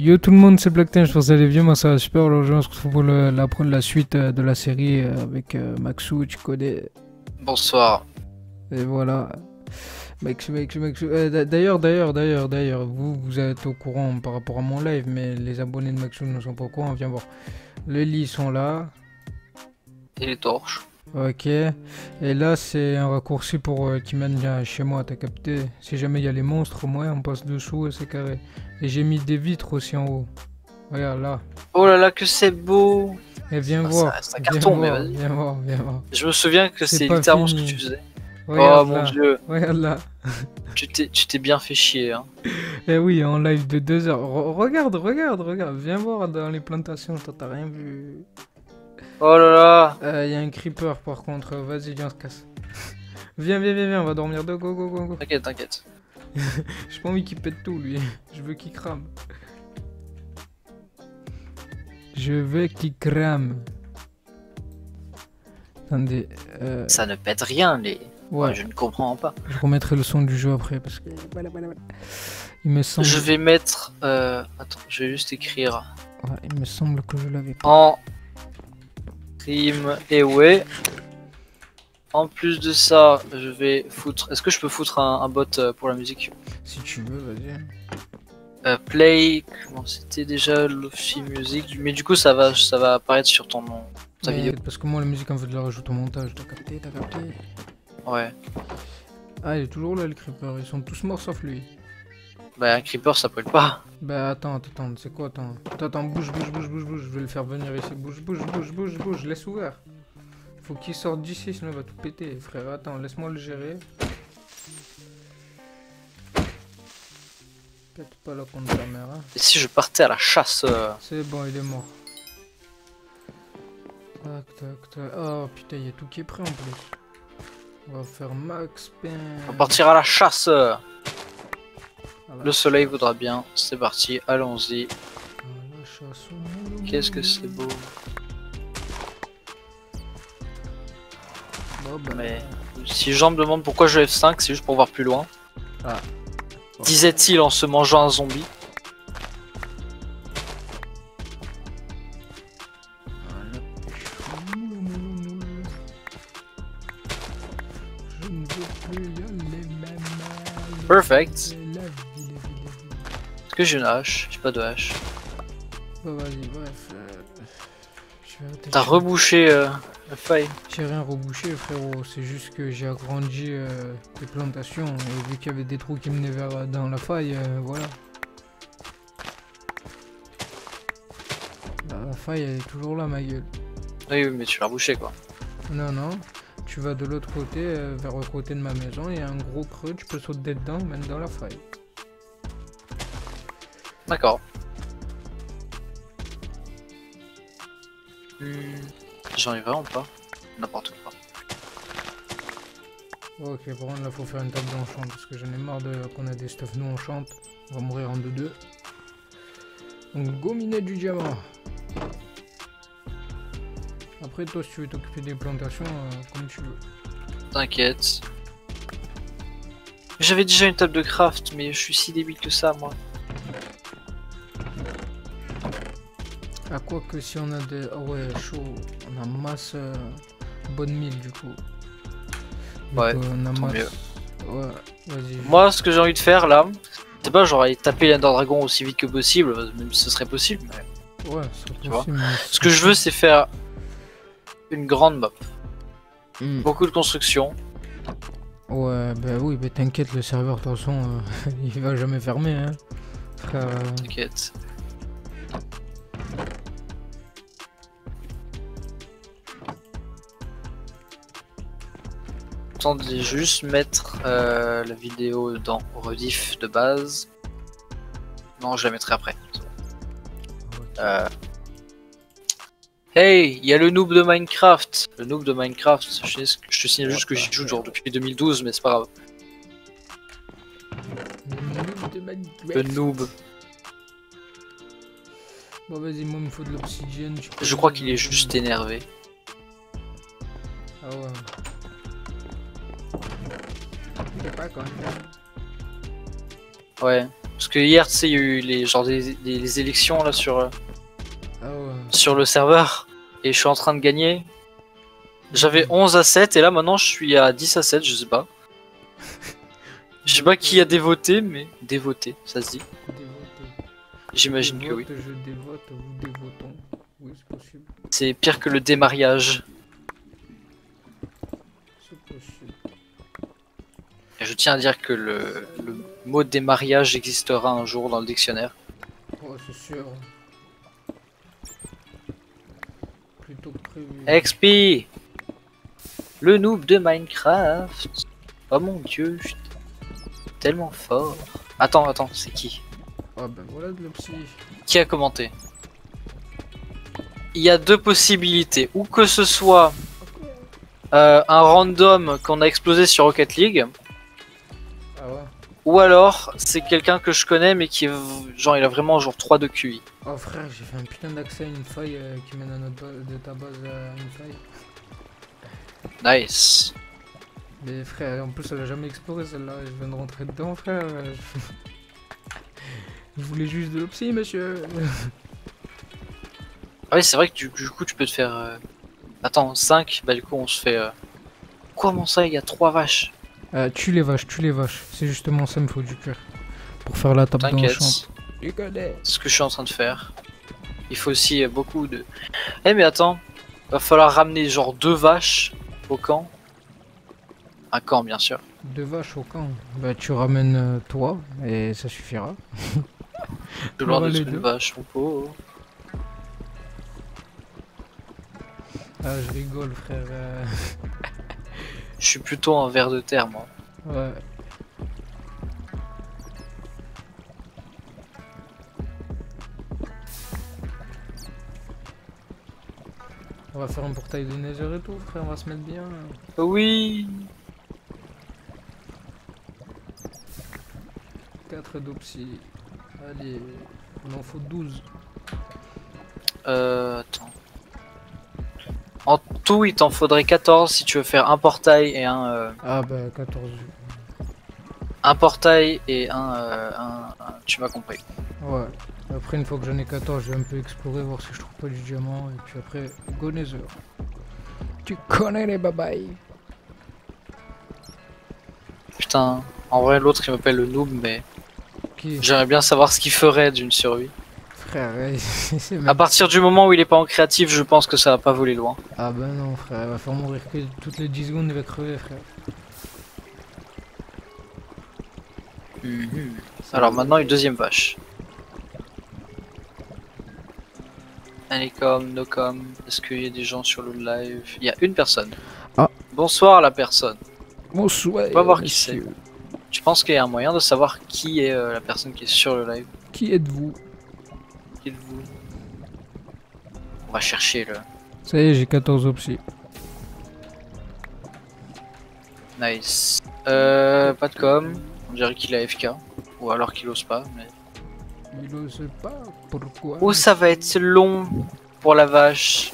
Yo tout le monde, c'est Blackten, je pense que vous allez bien, moi ça va super. Aujourd'hui on se retrouve pour la suite de la série avec Maxou, tu connais. Bonsoir. Et voilà. Maxou. D'ailleurs, vous êtes au courant par rapport à mon live, mais les abonnés de Maxou ne sont pas au courant, viens voir. Les lits sont là. Et les torches. Ok. Et là c'est un raccourci pour qui mène chez moi, t'as capté. Si jamais il y a les monstres, au moins on passe dessous et c'est carré. Et j'ai mis des vitres aussi en haut. Regarde là. Oh là là, que c'est beau! Et viens Ah, voir. c'est un carton, mais vas-y. Viens voir. Je me souviens que C'est c'est pas littéralement fini. ce que tu faisais. Regarde Oh là. mon dieu, Regarde là. tu t'es bien fait chier. Hein. Eh oui, en live de 2 heures. Regarde. Viens voir dans les plantations, toi t'as rien vu. Oh là là! Y a un creeper par contre. Vas-y, viens, on se casse. Viens, on va dormir. Go. T'inquiète. J'ai pas envie qu'il pète tout lui. Je veux qu'il crame. Attendez. Ça ne pète rien, les. Ouais. Je ne comprends pas. Je remettrai le son du jeu après parce que. Voilà. Il me semble. Je vais mettre. Attends, je vais juste écrire. Ouais, il me semble que je l'avais pas. En. Rime et ouais. En plus de ça, je vais foutre. Est-ce que je peux foutre un bot pour la musique? Si tu veux, vas-y. Play, comment c'était déjà Lofi Music, mais du coup ça va apparaître sur ton nom, ta vidéo. Parce que moi la musique en fait je la rajoute au montage, t'as capté. Ouais. Ah il est toujours là le creeper, ils sont tous morts sauf lui. Bah un creeper ça brûle pas. Bah attends, c'est quoi attends, bouge, je vais le faire venir ici, bouge, laisse ouvert. Faut qu'il sorte d'ici sinon il va tout péter frère, attends, laisse-moi le gérer. Pète pas la contre ta mère hein. Et si je partais à la chasse C'est bon, il est mort. Tac. Oh putain, il y a tout qui est prêt en plus. On va faire max pain. On partira à la chasse Voilà. Le soleil voudra bien, c'est parti, allons-y. Qu'est-ce que c'est beau. Bon, bah. Mais si les gens me demandent pourquoi je F5, c'est juste pour voir plus loin. Ah. Disait-il en se mangeant un zombie. Je ne veux plus y aller même. Perfect. Est-ce que j'ai une hache? J'ai pas de hache. Bah vas-y, bref. T'as rebouché la faille? J'ai rien rebouché frérot, c'est juste que j'ai agrandi les plantations et vu qu'il y avait des trous qui menaient vers dans la faille, voilà. La faille elle est toujours là ma gueule. Oui, mais tu l'as rebouché quoi. Non, tu vas de l'autre côté, vers le côté de ma maison, il y a un gros creux, tu peux sauter dedans, même dans la faille. D'accord. J'en ai vraiment pas. N'importe quoi. Ok, par contre là faut faire une table d'enchant parce que j'en ai marre qu'on a des stuff nous on chante. On va mourir en 2-2. Donc go miner du diamant. Après toi si tu veux t'occuper des plantations, comme tu veux. T'inquiète. J'avais déjà une table de craft, mais je suis si débile que ça moi. À quoi que si on a des... Ah ouais, chaud. On a masse bonne mille du coup. Ouais, on a tant masse... mieux. Ouais, vas-y. Moi, ce que j'ai envie de faire là, c'est pas genre aller taper l'Ender Dragon aussi vite que possible, même si ce serait possible. Mais... Ouais, c'est possible. Ce que je veux, c'est faire une grande map. Mm. Beaucoup de construction. Ouais, bah oui, mais t'inquiète, le serveur de toute façon, il va jamais fermer, hein. Frère, T'inquiète. Attendez, je vais juste mettre la vidéo dans rediff de base. Non, je la mettrai après. Hey, il y a le noob de Minecraft. Le noob de Minecraft, je te signale juste que j'y joue genre depuis 2012, mais c'est pas grave. Le noob. Bon vas-y, moi il me faut de l'obsidienne. Je crois qu'il est juste énervé. Ah ouais. Il est pas content. Ouais. Parce que hier, tu sais, il y a eu les, genre les élections là Ah ouais. sur le serveur. Et je suis en train de gagner. J'avais 11 à 7 et là maintenant je suis à 10 à 7, je sais pas. Je sais pas qui a dévoté, mais dévoté, ça se dit. Dévoté. J'imagine que oui. Je dévote, vous dévotons. Oui, c'est possible. C'est pire que le démariage. C'est possible. Et je tiens à dire que le mot démariage existera un jour dans le dictionnaire. Oh, c'est sûr. Plutôt que prévu. XP, le noob de Minecraft. Oh mon dieu, je suis tellement fort. Attends, c'est qui? Ah ben voilà de la psy. Qui a commenté? Il y a deux possibilités. Ou que ce soit un random qu'on a explosé sur Rocket League. Ah ouais. Ou alors c'est quelqu'un que je connais mais qui est genre il a vraiment genre 3 de QI. Oh frère, j'ai fait un putain d'accès à une faille qui mène à notre de ta base à une faille. Nice. Mais frère, en plus elle a jamais exploré celle-là, je viens de rentrer dedans frère. Je voulais juste de l'opsie monsieur. Ah oui c'est vrai que du coup tu peux te faire... Attends 5, bah du coup on se fait... Comment ça il y a 3 vaches? Tue les vaches, c'est justement ça me faut du cœur. Pour faire la table T'inquiète. d'enchant. Tu connais. C'est ce que je suis en train de faire. Il faut aussi beaucoup de... Eh mais attends, va falloir ramener genre 2 vaches au camp. Un camp bien sûr. 2 vaches au camp. Bah tu ramènes toi et ça suffira. De loin Voilà de les une deux. vache mon pauvre. Ah je rigole frère. Je suis plutôt un ver de terre moi. Ouais. On va faire un portail de Nether et tout frère, on va se mettre bien. Oui. 4 d'opsie. Allez, il en faut 12. Attends. En tout, il t'en faudrait 14 si tu veux faire un portail et Ah bah 14. un portail et tu m'as compris. Ouais. Après une fois que j'en ai 14, je vais un peu explorer, voir si je trouve pas du diamant. Et puis après, go Nether. Tu connais les babayes. Putain, en vrai l'autre il m'appelle le noob mais Qui j'aimerais bien savoir ce qu'il ferait d'une survie. frère, c'est À même... partir du moment où il est pas en créatif, je pense que ça va pas voler loin. Ah bah non frère, il va faire mourir que toutes les 10 secondes, il va crever frère. Alors maintenant une deuxième vache. Allez comme, no comme. Est-ce qu'il y a des gens sur le live? Il y a une personne. Ah. Bonsoir la personne. Bonsoir. On va voir qui c'est. Tu penses qu'il y a un moyen de savoir qui est la personne qui est sur le live? Qui êtes-vous? Qui êtes-vous? On va chercher le... Ça y est, j'ai 14 options. Nice. Pas de com. On dirait qu'il a FK. Ou alors qu'il ose pas. Mais... Il ose pas, pourquoi? Oh ça va être long pour la vache.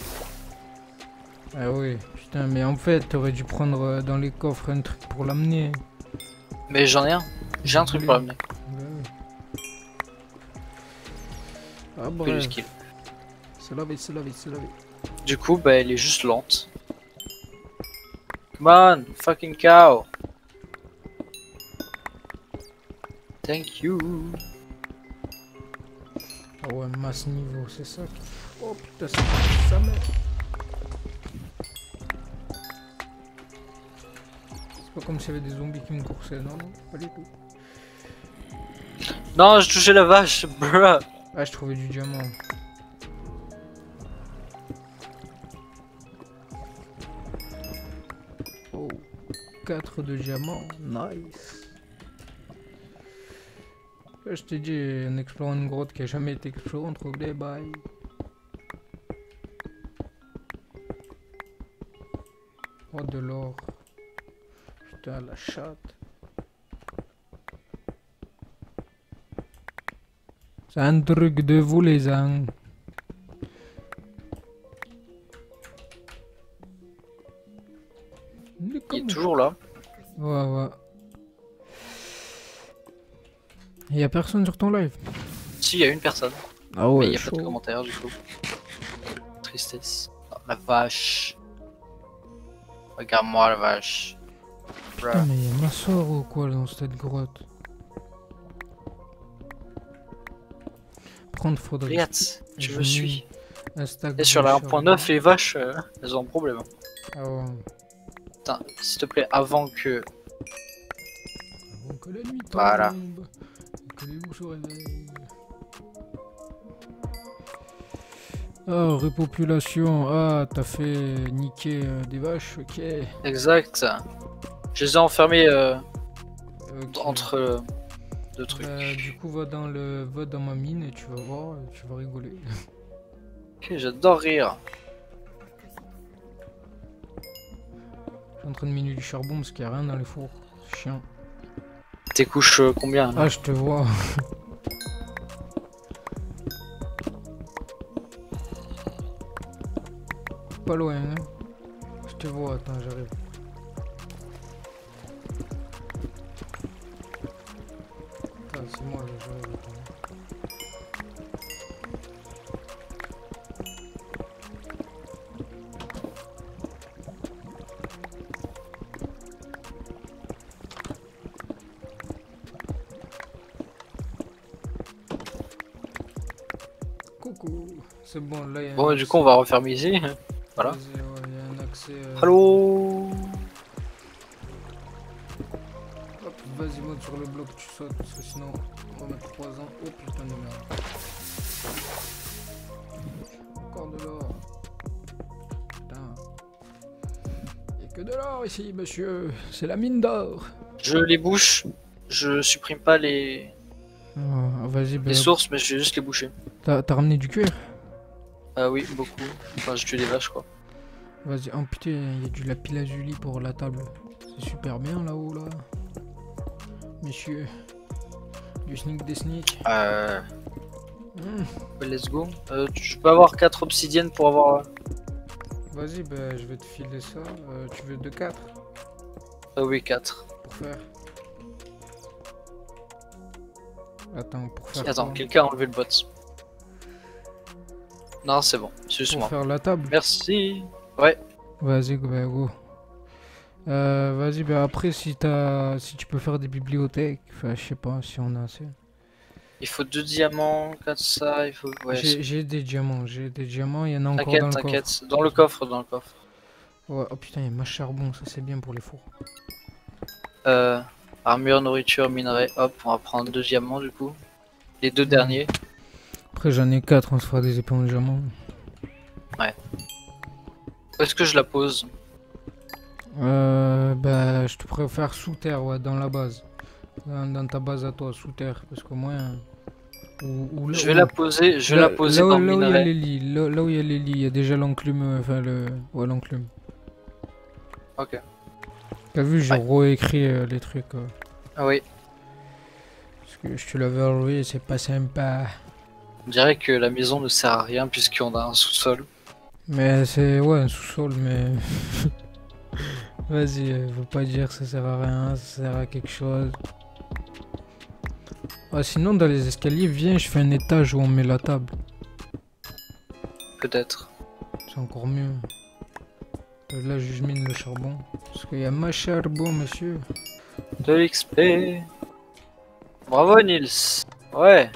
Ah oui, putain, mais en fait, t'aurais dû prendre dans les coffres un truc pour l'amener. Mais j'en ai un. J'ai un truc pour l'amener. Bah oui. Ah Que du bref. skill. C'est lavé, c'est lavé, c'est lavé. Du coup, bah elle est juste lente. Come on, fucking cow. Thank you. Ah ouais, masse niveau, c'est ça qui... Oh putain, c'est ça mec. C'est pas comme s'il y avait des zombies qui me coursaient, non, non, pas du tout. Non, j'ai touché la vache, bruh. Ah, je trouvais du diamant. Oh, 4 de diamants, nice. Je t'ai dit, en explorant une grotte qui a jamais été explorée, on trouve des bails. Oh, de l'or. Putain, la chatte. C'est un truc de vous, les uns. Il est toujours là. Ouais, ouais. Y a personne sur ton live? Si, il y a une personne. Ah Mais ouais, il n'y a pas de chaud. commentaire du coup. Tristesse. Oh, la vache. Regarde-moi la vache. Putain, mais y'a ma soeur ou quoi dans cette grotte? Prendre faudrait. Briat, tu je me suis. Hashtag Et sur la charbon. 1.9, les vaches, elles ont un problème. Ah ouais. Putain, s'il te plaît, avant que. Avant que la nuit tombe. Voilà. Et que les loups se réveillent. Ah, repopulation. Ah, t'as fait niquer des vaches, ok. Exact. Je les ai enfermés Ok. entre deux trucs. Du coup, va dans ma mine et tu vas voir, tu vas rigoler. Ok, j'adore rire. Je suis en train de miner du charbon parce qu'il n'y a rien dans les fours. C'est chiant. Tes couches combien là Ah, je te vois. Pas loin, hein. Je te vois, attends, j'arrive. Attends, c'est moi là, j'arrive, attends. Coucou. C'est bon, là il y a Bon, un du coup, on va refermer ici. Voilà. Vas-y, ouais, il y a un accès. Allô. Hop, vas-y, monte sur le bloc, tu sautes, parce que sinon on va mettre 3 ans. Oh putain de merde. Encore de l'or. Putain. Il y a que de l'or ici, monsieur. C'est la mine d'or. Je les bouche. Je supprime pas les Vas-y, bah, sources, mais je vais juste les boucher. t'as ramené du cuir? Ah oui, beaucoup. Enfin, je tue des vaches, quoi. Vas-y, oh putain, il y a du lapis lazuli pour la table. C'est super bien là-haut, là. Messieurs. Du sneak des sneaks. Let's go. Tu peux avoir 4 obsidiennes pour avoir... Vas-y, bah, je vais te filer ça. Tu veux de 4 oui, 4. pour faire? Attends, pour faire Attends, quoi? quelqu'un a enlevé le bot. Non, c'est bon. C'est juste Pour moi. faire la table? Merci. Ouais. Vas-y, bah, go. Vas-y, bah après, si tu peux faire des bibliothèques, enfin, je sais pas si on a assez. Il faut 2 diamants, 4 ça, il faut... Ouais, J'ai des diamants, il y en a encore dans t'inquiète, le coffre. t'inquiète. Dans le coffre, dans le coffre. Ouais, oh putain, il y a ma charbon, ça c'est bien pour les fours. Armure, nourriture, minerai. Hop, on va prendre 2 diamants, du coup. Les 2 derniers. Après, j'en ai 4, on se fera des épées en diamant. Où est-ce que je la pose? Bah, je te préfère sous terre, ouais, dans la base. Dans ta base à toi, sous terre, parce qu'au moins. Ou là, Je vais la poser, dans le là où il y a minerai. les lits, là où il y a les lits, il y a déjà l'enclume, enfin ouais, l'enclume. Ok. T'as vu, j'ai Ouais. réécrit les trucs. Ah oui. Parce que je te l'avais enlevé, c'est pas sympa. On dirait que la maison ne sert à rien puisqu'on a un sous-sol. Mais c'est, ouais, un sous-sol, mais. Vas-y, faut pas dire que ça sert à rien, ça sert à quelque chose. Ah, sinon, dans les escaliers, viens, je fais un étage où on met la table. Peut-être. C'est encore mieux. Là, je mine le charbon. Parce qu'il y a ma charbon, monsieur. De l'XP. Bravo Nils. Ouais.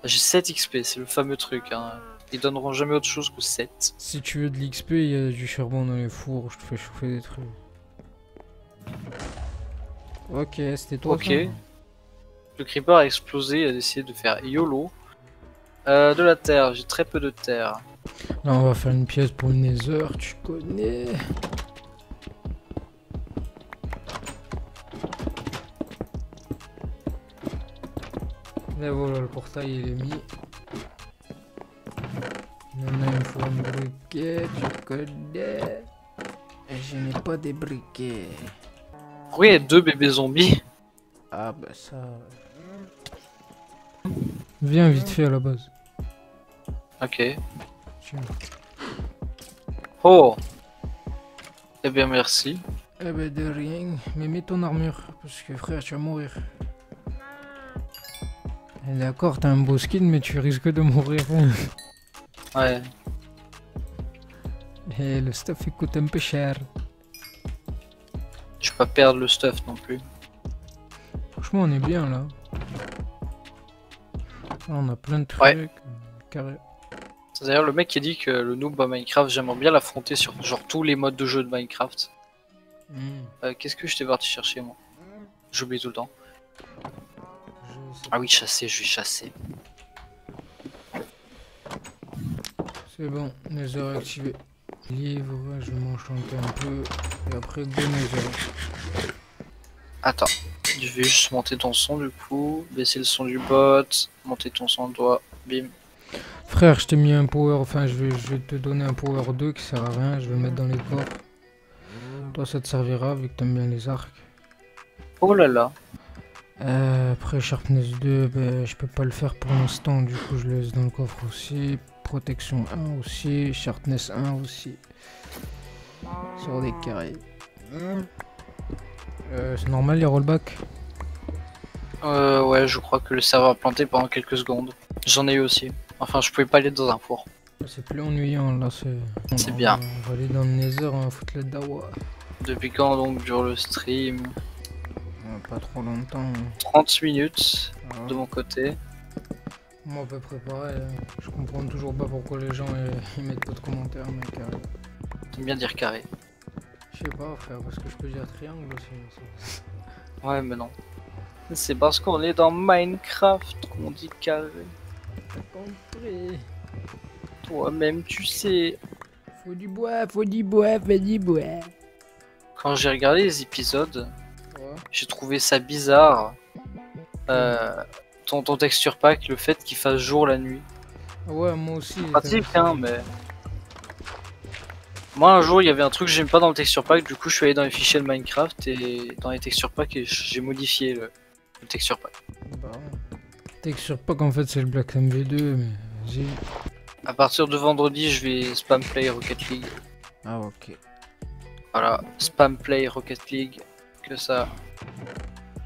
J'ai 7 XP, c'est le fameux truc. Hein. Ils donneront jamais autre chose que 7. Si tu veux de l'XP, il y a du charbon dans les fours, je te fais chauffer des trucs. Ok, c'était toi. Ok. Ça Le creeper a explosé, il a décidé de faire YOLO. De la terre, j'ai très peu de terre. Là, on va faire une pièce pour le Nether, tu connais. Là, voilà, le portail il est mis. Maintenant, il faut un briquet, tu connais. Et je n'ai pas des briquets. Pourquoi il y a 2 bébés zombies? Ah, bah ça. Viens vite fait à la base. Ok. Tiens. Oh. Eh bien merci. Eh ben de rien, mais mets ton armure, parce que frère tu vas mourir. D'accord, t'as un beau skin, mais tu risques de mourir. Ouais. Et le stuff il coûte un peu cher. Je vais pas perdre le stuff non plus. Franchement, on est bien là. Là, on a plein de trucs. Ouais. Carré. C'est d'ailleurs le mec qui a dit que le noob à Minecraft, j'aimerais bien l'affronter sur genre tous les modes de jeu de Minecraft. Qu'est-ce que j'étais parti chercher moi? J'oublie tout le temps. Ah oui, chasser, je vais chasser. C'est bon, les heures activées. Livre, je vais m'enchanter un peu. Et après, go Nether. Attends, je vais juste monter ton son du coup, baisser le son du bot, monter ton son de doigt, bim. Frère, je t'ai mis un power, enfin je vais te donner un power 2 qui sert à rien, je vais le mettre dans les coffres. Toi ça te servira vu que t'aimes bien les arcs. Oh là là. Après Sharpness 2, ben, je peux pas le faire pour l'instant, du coup je le laisse dans le coffre aussi. Protection 1 aussi, Sharpness 1 aussi. Sur des carrés. C'est normal les rollbacks? Ouais, je crois que le serveur a planté pendant quelques secondes. J'en ai eu aussi. Enfin, je pouvais pas aller dans un four. C'est plus ennuyant là, C'est bien. On va aller dans le Nether, on va foutre le dawa. Depuis quand donc dure le stream? Pas trop longtemps. 30 minutes Voilà. de mon côté. Moi à peu près pareil, je comprends toujours pas pourquoi les gens ils mettent pas de commentaires mais carré. J'aime bien dire carré. Je sais pas frère, parce que je peux dire triangle aussi. Ouais, mais non. C'est parce qu'on est dans Minecraft qu'on dit carré. T'as compris. Toi-même, tu sais. Faut du bois, faut du bois, faut du bois. Quand j'ai regardé les épisodes, Ouais. j'ai trouvé ça bizarre. Ton texture pack, le fait qu'il fasse jour la nuit. Ouais, moi aussi. Pratique, hein, mais. Moi, un jour, il y avait un truc que j'aime pas dans le texture pack, du coup, je suis allé dans les fichiers de Minecraft et dans les texture pack et j'ai modifié le texture pack. Bah, texture pack en fait c'est le Black MV2, mais vas-y. À partir de vendredi, je vais spam play Rocket League. Ah, ok. Voilà, spam play Rocket League, que ça.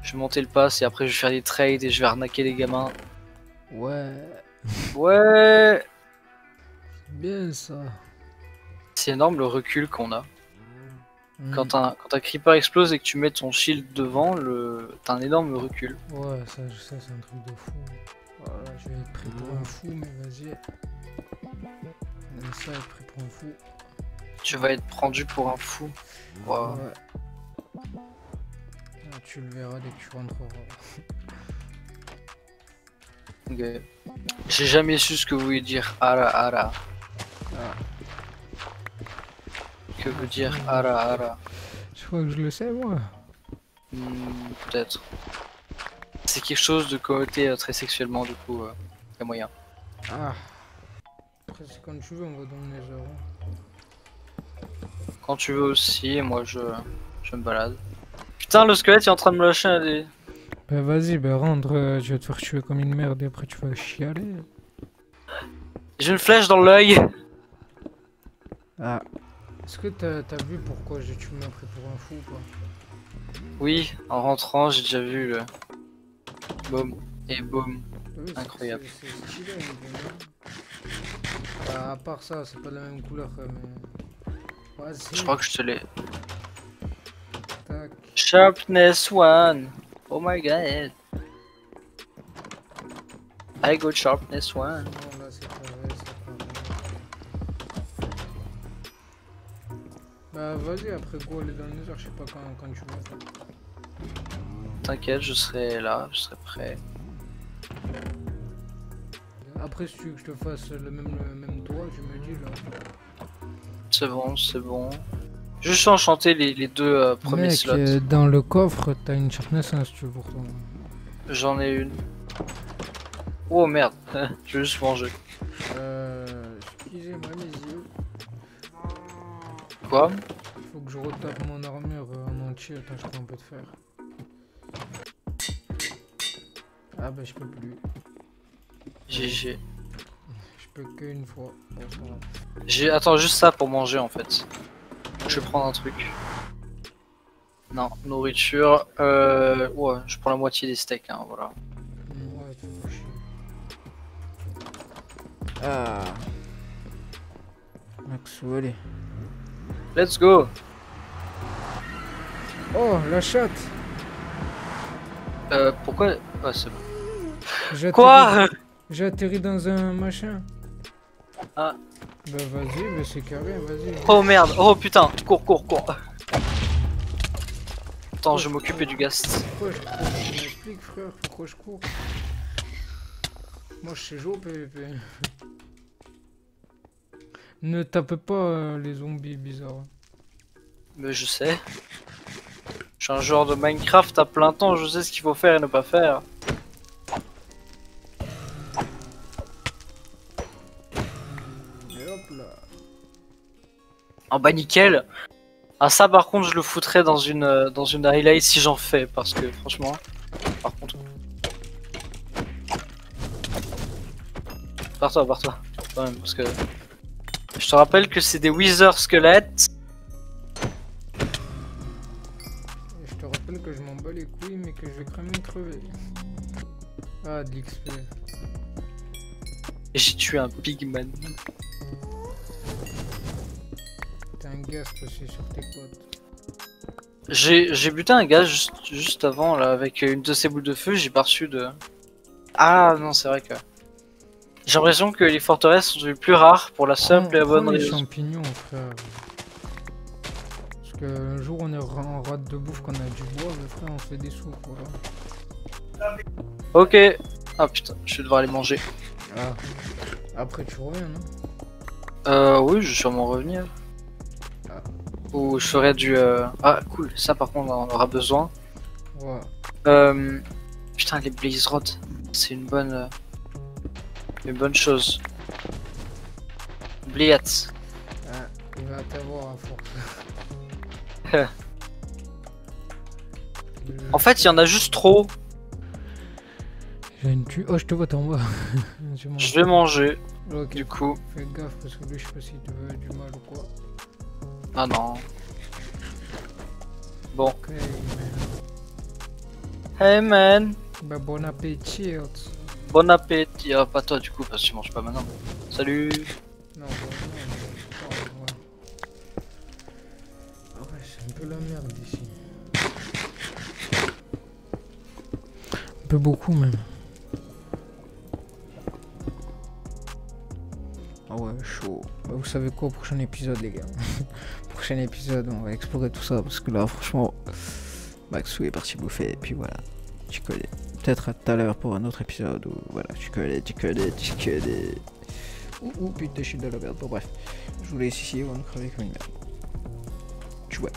Je vais monter le pass et après, je vais faire des trades et je vais arnaquer les gamins. Ouais. Ouais, C'est bien ça. c'est énorme le recul qu'on a. Mm. Quand un creeper explose et que tu mets ton shield devant, t'as un énorme recul. Ouais, ça je sais, c'est un truc de fou. Voilà, je vais être pris pour un fou, mais vas-y. On aime ça, être pris pour un fou. Tu vas être prendu pour un fou. Wow. Ouais. Ah, tu le verras dès que tu rentreras. Ok. J'ai jamais su ce que voulait dire ara ara. Ah. Que veut dire ara ara? Je crois que je le sais, moi. Peut-être. C'est quelque chose de connoté très sexuellement, du coup, y a moyen. Ah. Après, c'est quand tu veux, on va dans le Nether. Quand tu veux aussi, moi je me balade. Putain, le squelette est en train de me lâcher un dé. Bah vas-y, bah rentre, je vais te faire tuer comme une merde et après tu vas chialer. J'ai une flèche dans l'œil. Ah. Est-ce que t'as vu pourquoi tu m'as pris pour un fou ou pas? Oui, en rentrant, j'ai déjà vu le. Boum. Et boum. Oui, Incroyable. c'est stylé, mais bon. Bah, à part ça, c'est pas de la même couleur, mais. Vas-y. Je crois que je te l'ai. Tac. Sharpness 1. Oh my god. I got sharpness 1. Non, là, c'est pas vrai, c'est pas vrai. Bah, vas-y, après go, aller dans le Nether, je sais pas quand tu vas faire. T'inquiète, je serai là, je serai prêt. Après, si tu veux que je te fasse le même toit, tu me dis là. C'est bon, c'est bon. Juste enchanter les deux premiers Mec, slots. dans le coffre, t'as une sharpness 1 si tu veux pour toi. J'en ai une. Oh merde, je vais juste manger. Excusez-moi mes yeux. Quoi? Faut que je retape mon armure en entier. Attends, je prends un peu de fer. Ah bah je peux plus. GG. Je peux qu'une fois. Bon, c'est pas grave. Attends juste ça pour manger en fait. Je vais prendre un truc. Non, nourriture. Ouais, je prends la moitié des steaks, hein, voilà. Ouais, tu fais chier. Ah. Max, allez. Let's go. Oh, la chatte. Pourquoi? Ah, c'est bon. Quoi? J'ai atterri dans un machin. Ah. Bah vas-y, bah c'est carré, vas-y. Oh merde, oh putain, cours. Attends, je vais m'occuper du gast. Pourquoi je cours? Tu m'expliques, frère, pourquoi je cours? Moi je sais jouer au PVP. Ne tape pas les zombies bizarres. Mais je sais. Je suis un joueur de Minecraft à plein temps, je sais ce qu'il faut faire et ne pas faire. Et hop là. Ah bah nickel. Ah ça par contre je le foutrais dans une highlight si j'en fais parce que franchement. Par contre. Pars-toi. Quand même parce que. Je te rappelle que c'est des Wither squelettes. Et je te rappelle que je m'en bats les couilles mais que je vais quand même crever. Ah de l'XP. Et j'ai tué un pigman. T'as un gast aussi sur tes potes. J'ai buté un gars juste avant là avec une de ces boules de feu, j'ai pas reçu de. Ah non c'est vrai que. J'ai l'impression que les forteresses sont devenues plus rares pour la simple et la bonne les raison. champignons frère. Parce que un jour on est en rate de bouffe qu'on a du bois, mais frère on fait des sous voilà. Ok. Ah putain, je vais devoir les manger. Ah. Après tu reviens non? Oui je vais sûrement revenir. Ah. Ou je ferai du... Ah cool, ça par contre on en aura besoin. Ouais. Putain les blaze rods, c'est une bonne chose. Bliat. Ah, il va t'avoir à force. En fait il y en a juste trop. J'ai une tue. Oh je te vois t'es en bas. Je vais manger. Ok. Du coup. Fais gaffe parce que lui je sais pas s'il te veut du mal ou quoi. Ah non. Bon. Ok man. Hey man. Bah bon appétit. Bon appétit. Ah, pas toi du coup parce que tu manges pas maintenant. Salut. Non, bah, non, ouais. Ah ouais, c'est un peu la merde ici. Un peu beaucoup même. Ah ouais, chaud. Bah, vous savez quoi, prochain épisode les gars. Prochain épisode, on va explorer tout ça parce que là franchement, Maxou est parti bouffer et puis voilà. Tu connais. Peut-être à tout à l'heure pour un autre épisode ou voilà, tu connais. Ouh putain, je suis dans la merde. Bon bref, je vous laisse ici, on va me crever comme une merde. Tu vois.